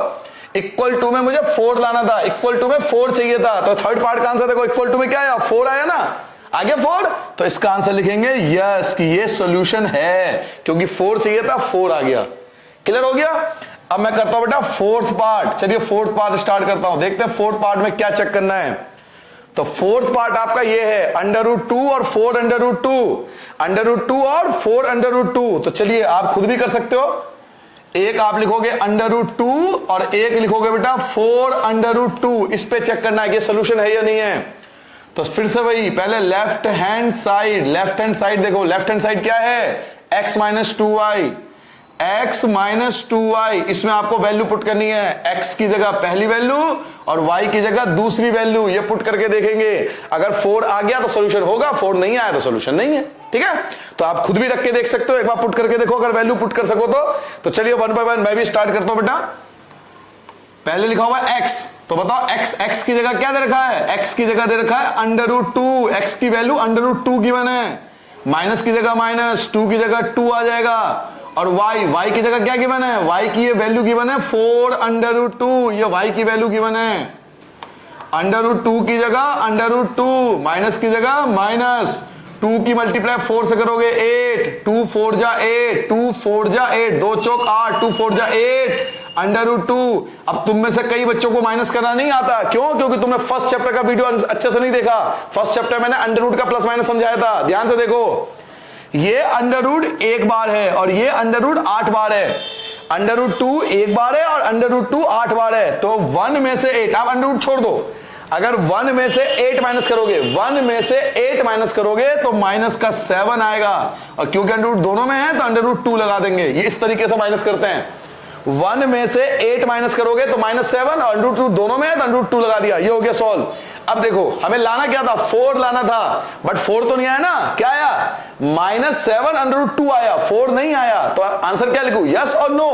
इक्वल टू में मुझे 4 लाना था, इक्वल टू में 4 चाहिए था, तो थर्ड पार्ट का आंसर देखो इक्वल टू में क्या आया, 4 आया ना, आ गया 4, तो इसका आंसर लिखेंगे यस कि ये सॉल्यूशन है, क्योंकि 4 चाहिए था, 4 आ गया। क्लियर हो गया। अब मैं करता हूं बेटा फोर्थ पार्ट, चलिए फोर्थ पार्ट स्टार्ट करता हूं, देखते हैं फोर्थ पार्ट में क्या चेक करना है। तो फोर्थ पार्ट आपका ये है √2 और 4√2, √2 और 4√2। तो चलिए आप खुद भी कर सकते हो, एक आप लिखोगे √2 और एक लिखोगे बेटा 4√2, इस पे चेक करना है कि सोल्यूशन है या नहीं है। तो फिर से वही, पहले लेफ्ट हैंड साइड देखो, लेफ्ट हैंड साइड क्या है, x minus 2y, x minus 2y, इसमें आपको वैल्यू पुट करनी है, x की जगह पहली वैल्यू और y की जगह दूसरी वैल्यू, ये पुट करके देखेंगे, अगर 4 आ गया तो सॉल्यूशन होगा, 4 नहीं आया तो सॉल्यूशन नहीं है। ठीक है, तो आप खुद भी रख के देख सकते हो, एक बार पुट करके देखो, अगर वैल्यू पुट कर सको तो चलिए 1 बाय 1 मैं भी स्टार्ट करता हूं बेटा। पहले लिखा हुआ है x, तो बताओ x की जगह क्या दे रखा है, x की जगह दे रखा है √2, x की वैल्यू √2 गिवन है, माइनस की जगह माइनस, 2 की जगह 2 आ जाएगा, और y की जगह क्या गिवन है, y की ये वैल्यू गिवन है 4√2, ये y की वैल्यू गिवन है, √2 की जगह √2, माइनस की जगह माइनस, 2 की मल्टीप्लाई 4 से करोगे 8, 2 4 जा 8, 2 4 जा 8, 2 चौक 8, 2 4 जा 8, √2। अब तुम में से कई बच्चों को माइनस करना नहीं आता, क्यों, क्योंकि तुमने फर्स्ट चैप्टर का वीडियो अच्छे से नहीं देखा। फर्स्ट चैप्टर मैंने अंडर का प्लस माइनस समझाया था, ध्यान से देखो, ये अंडर एक बार है और ये अंडर 8 बार है, √2 एक बार है और √2 8 बार है, तो 1 में से 8, आप अंडर छोड़ दो, अगर 1 में से 8 माइनस करोगे, 1 में से 8 माइनस करोगे तो माइनस का 7 आएगा, और क्योंकि अंडर दोनों में है तो अंडर लगा देंगे, ये इस तरीके से माइनस करते हैं। 1 में से 8 माइनस करोगे तो -7, और √2 दोनों में है तो √2 लगा दिया, ये हो गया सॉल्व। अब देखो हमें लाना क्या था, 4 लाना था, बट 4 तो नहीं आया ना, क्या आया, -7 √2 आया, 4 नहीं आया, तो आंसर क्या लिखूं, यस और नो,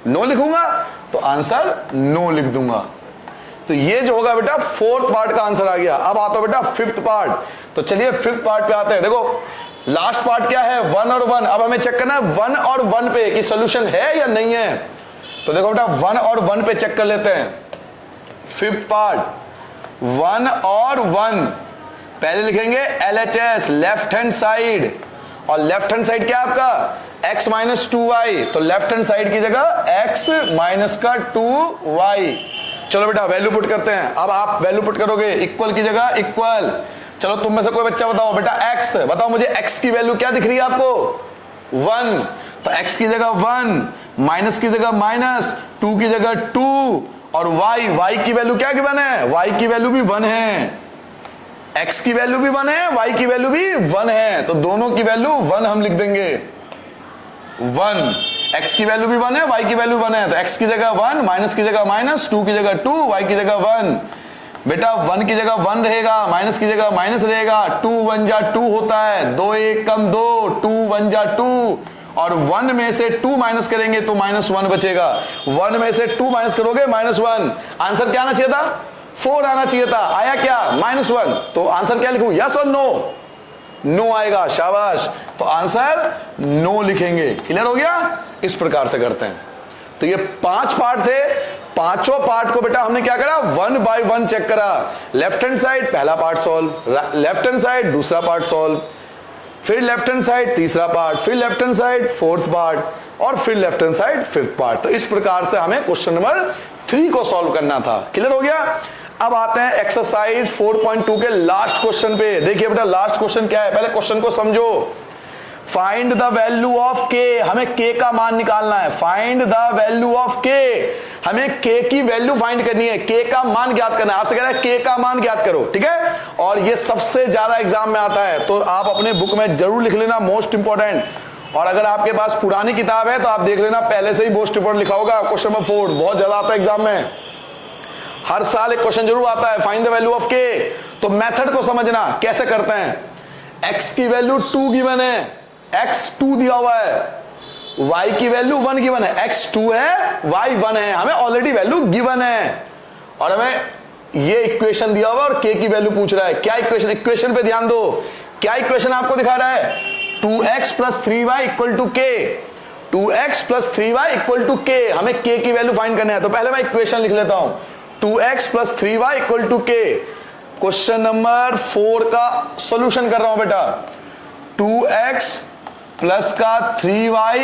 नो लिखूंगा तो आंसर नो लिख दूंगा। तो ये जो होगा बेटा फोर्थ पार्ट का आंसर आ गया। अब आता बेटा फिफ्थ पार्ट, तो चलिए फिफ्थ पार्ट पे आते हैं। देखो लास्ट पार्ट क्या है, 1 और 1, अब हमें चेक करना है 1 और 1 पे कि सॉल्यूशन है या नहीं है। तो देखो बेटा 1 और 1 पे चेक कर लेते हैं। फिफ्थ पार्ट 1 और 1, पहले लिखेंगे LHS लेफ्ट हैंड साइड, और लेफ्ट हैंड साइड क्या है आपका x माइनस 2y, तो लेफ्ट हैंड साइड की जगह x माइनस का 2y। चलो बेटा वैल्यू पुट करते हैं। अब आप वैल्यू पुट करोगे इक्वल की जगह इक्वल। चलो तुम में से कोई बच्चा बताओ बेटा x, बताओ मुझे x की वैल्यू क्या दिख रही है आपको 1, तो x की जगह 1, माइनस की जगह माइनस, 2 की जगह 2, और y की वैल्यू क्या गिवन है, y की वैल्यू भी 1 है, x की वैल्यू भी 1 है, y की वैल्यू भी 1 है, तो दोनों की वैल्यू 1 हम लिख देंगे 1। x की वैल्यू भी 1 है, y की वैल्यू 1 है, तो x की जगह 1, माइनस की जगह माइनस, 2 की जगह 2, y की जगह 1। बेटा 1 की जगह 1 रहेगा, माइनस की जगह माइनस रहेगा, 2 1 जा 2 होता है, 2 1 कम 2, 2 1 जा 2, और 1 में से 2 माइनस करेंगे तो -1 बचेगा, 1 में से 2 माइनस करोगे -1। आंसर क्या आना चाहिए था, 4 आना चाहिए था, आया क्या -1, तो आंसर क्या लिखूं, यस और नो, नो आएगा, शाबाश, तो आंसर नो लिखेंगे। क्लियर हो गया, इस प्रकार से करते हैं। तो ये 5 पार्ट थे, पांचों पार्ट को बेटा हमने क्या करा, 1 बाय 1 चेक करा। लेफ्ट हैंड साइड पहला part solve, left hand side दूसरा पार्ट सॉल्व, फिर लेफ्ट हैंड साइड तीसरा पार्ट, फिर left hand side fourth part, और फिर left hand side fifth part. तो इस प्रकार से हमें क्वेश्चन नंबर 3 को सॉल्व करना था। क्लियर हो गया। अब आते हैं एक्सरसाइज 4.2 के लास्ट क्वेश्चन पे। देखिए बेटा लास्ट क्वेश्चन क्या है, पहले क्वेश्चन को समझो। फाइंड द वैल्यू ऑफ के, हमें के का मान निकालना है। फाइंड द वैल्यू ऑफ के, हमें के की वैल्यू फाइंड करनी है, के का मान ज्ञात करना है। आपसे कह रहा है के का मान ज्ञात करो, ठीक है, और ये सबसे ज्यादा एग्जाम में आता है, तो आप अपने बुक में जरूर लिख लेना, मोस्ट इंपॉर्टेंट। और अगर आपके पास पुरानी किताब है तो आप देख लेना, पहले से ही मोस्ट इंपॉर्टेंट लिखा होगा। क्वेश्चन नंबर 4 बहुत ज्यादा आता है एग्जाम में, हर साल एक क्वेश्चन जरूर आता है, फाइंड द वैल्यू ऑफ के। तो मेथड को समझना कैसे करते हैं। एक्स की वैल्यू 2 गिवन है, x 2 दिया हुआ है, y की वैल्यू 1 गिवन है, x 2 है, y 1 है, हमें ऑलरेडी वैल्यू गिवन है, और हमें ये इक्वेशन दिया हुआ और k की वैल्यू पूछ रहा है। क्या इक्वेशन, इक्वेशन पे ध्यान दो, क्या इक्वेशन आपको दिखा रहा है, 2x plus 3y equal to k, 2x plus 3y equal to k, हमें k की वैल्यू फाइंड करना है। तो पहले मैं इक्वेशन लिख लेता हूं, 2x plus 3y equal to k। Question number 4 का सोल्यूशन कर रहा हूं बेटा, 2x प्लस का 3y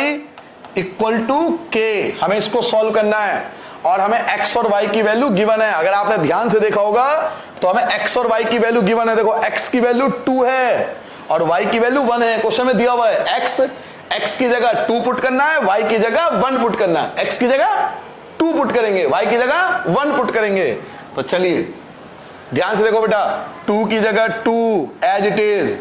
इक्वल टू k, हमें इसको सॉल्व करना है, और हमें x और y की वैल्यू गिवन है। अगर आपने ध्यान से देखा होगा तो हमें x और y की वैल्यू गिवन है। देखो x की वैल्यू 2 है और y की वैल्यू 1 है, क्वेश्चन में दिया हुआ है। x की जगह 2 पुट करना है, y की जगह 1 पुट करना है। x की जगह 2 पुट करेंगे, y की जगह 1 पुट करेंगे। तो चलिए ध्यान से देखो बेटा, 2 की जगह 2 एज इट इज,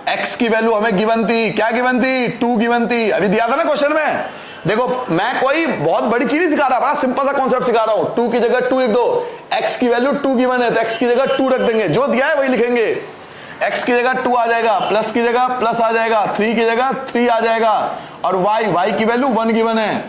x की वैल्यू हमें गिवन थी, क्या गिवन थी, 2 गिवन थी, अभी दिया था ना क्वेश्चन में। देखो मैं कोई बहुत बड़ी चीज नहीं सिखा रहा, बड़ा सिंपल सा कॉन्सेप्ट सिखा रहा हूं। 2 की जगह 2 लिख दो, x की वैल्यू 2 गिवन है तो x की जगह 2 रख देंगे, जो दिया है वही लिखेंगे। x की जगह 2 आ जाएगा, प्लस की जगह प्लस आ जाएगा, 3 की जगह 3 आ जाएगा, और y की वैल्यू 1 गिवन है,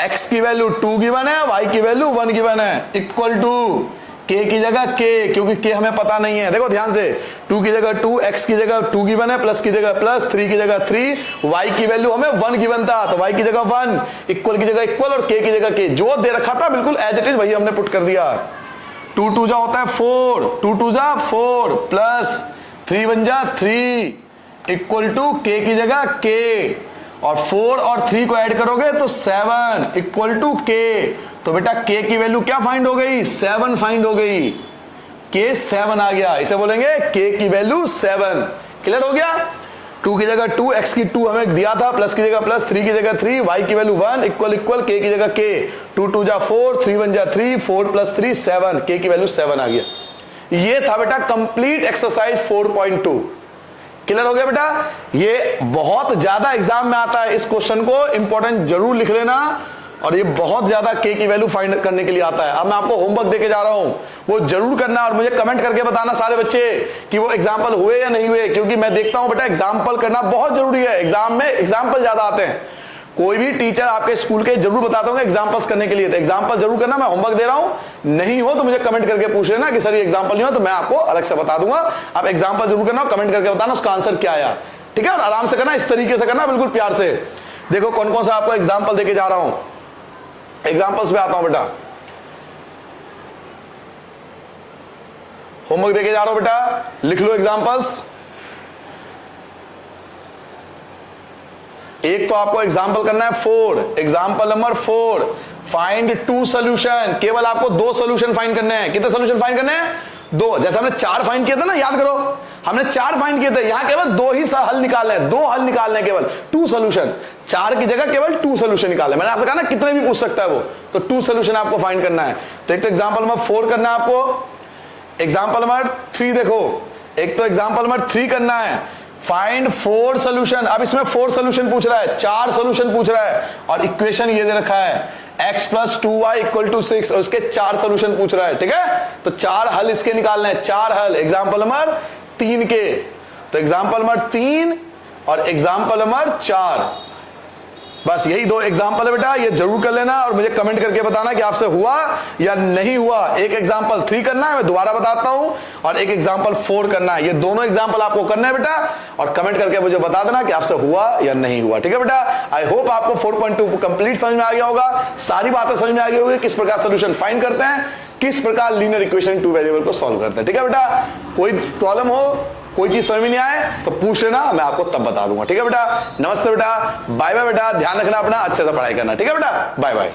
x की वैल्यू 2 गिवन है, y की वैल्यू 1 गिवन है, इक्वल टू k की जगह k, क्योंकि k हमें पता नहीं है। देखो ध्यान से, 2 की जगह 2, x की जगह 2 गिवन है, प्लस की जगह प्लस, 3 की जगह 3, y की वैल्यू हमें 1 गिवन था तो y की जगह 1, इक्वल की जगह इक्वल, और k की जगह k, जो दे रखा था बिल्कुल एज इट इज वही हमने पुट कर दिया। 2 2 जा होता है 4, 2 2 जा 4, प्लस 3 1 जा 3, इक्वल टू k की जगह k, और 4 और 3 को ऐड करोगे तो 7, इक्वल टू k। तो बेटा k की वैल्यू क्या फाइंड हो गई, 7 फाइंड हो गई, k 7 आ गया, इसे बोलेंगे k की वैल्यू 7। क्लियर हो गया। 2 की जगह 2, x की 2 हमें दिया था, प्लस की जगह प्लस, 3 की जगह 3, y की वैल्यू 1, इक्वल इक्वल, k की जगह k, 2 2 जा 4, 3 1 जा 3, 4 प्लस 3 7, k की वैल्यू 7 आ गया। ये था बेटा कंप्लीट एक्सरसाइज 4.2। क्लियर हो गया बेटा। ये बहुत ज्यादा एग्जाम में आता है, इस क्वेश्चन को इंपॉर्टेंट जरूर लिख लेना, और ये बहुत ज्यादा k की वैल्यू फाइंड करने के लिए आता है। अब मैं आपको होमवर्क देके जा रहा हूं, वो जरूर करना, और मुझे कमेंट करके बताना सारे बच्चे कि वो एग्जाम्पल हुए या नहीं हुए, क्योंकि मैं देखता हूं बेटा एग्जाम्पल करना बहुत जरूरी है। एग्जाम में एग्जाम्पल ज्यादा आते हैं, कोई भी टीचर आपके स्कूल के जरूर बताता हूँ एग्जाम्पल्स करने के लिए, तो एग्जाम्पल जरूर करना। मैं होमवर्क दे रहा हूं, नहीं हो तो मुझे कमेंट करके पूछ लेना कि सर ये एग्जाम्पल नहीं हो, तो मैं आपको अलग से बता दूंगा। आप एग्जाम्पल जरूर करना, कमेंट करके बताना उसका आंसर क्या आया, ठीक है। और आराम से करना, इस तरीके से करना, बिल्कुल प्यार से। देखो कौन कौन सा आपको एग्जाम्पल देके जा रहा हूं, एग्जाम्पल्स पे आता हूं बेटा। होमवर्क देके जा रहा हूं बेटा, लिख लो एग्जांपल्स। एक तो आपको एग्जांपल करना है 4, एग्जांपल नंबर 4, फाइंड 2 सॉल्यूशन। केवल आपको 2 सॉल्यूशन फाइंड करने हैं। कितने सॉल्यूशन फाइंड करने हैं? 2। जैसे हमने 4 फाइंड किए थे ना, याद करो, हमने 4 फाइंड किए थे, यहां केवल 2 ही हल निकालने हैं, 2 हल निकालने हैं, केवल 2 सॉल्यूशन। 4 की जगह केवल 2 सॉल्यूशन निकालने। मैंने आपसे कहा ना कितने भी पूछ सकता है वो, तो 2 सॉल्यूशन आपको फाइंड करना है। तो एक तो एग्जांपल नंबर 4 करना है आपको, एग्जांपल नंबर 3 देखो, एक तो एग्जांपल नंबर 3 करना है, फाइंड 4 सॉल्यूशन। अब इसमें 4 सॉल्यूशन पूछ रहा है, 4 सॉल्यूशन पूछ रहा है, और इक्वेशन ये दे रखा है x + 2y = 6, और इसके 4 सॉल्यूशन पूछ रहा है। ठीक है, तो 4 हल इसके निकालने हैं, 4 हल एग्जांपल नंबर 3 के। तो एग्जांपल नंबर 3 और एग्जांपल नंबर 4, बस यही 2 एग्जांपल है बेटा, ये जरूर कर लेना और मुझे कमेंट करके बताना कि आपसे हुआ या नहीं हुआ। एक एग्जांपल 3 करना है, मैं दोबारा बताता हूं, और एक एग्जांपल 4 करना है। ये दोनों एग्जांपल आपको करना है बेटा, और कमेंट करके मुझे बता देना कि आपसे हुआ या नहीं हुआ। ठीक है बेटा, आई होप आपको 4.2 कंप्लीट समझ में आ गया होगा, सारी बातें समझ में आ गई होगी, किस प्रकार सोल्यूशन फाइंड करते हैं, किस प्रकार लीनियर इक्वेशन 2 वेरिएबल को सॉल्व करते हैं। ठीक है बेटा, कोई प्रॉब्लम हो, कोई चीज समझ में नहीं आए तो पूछ लेना, मैं आपको तब बता दूंगा। ठीक है बेटा, नमस्ते बेटा, बाय बाय बेटा, ध्यान रखना अपना, अच्छे से पढ़ाई करना। ठीक है बेटा, बाय बाय।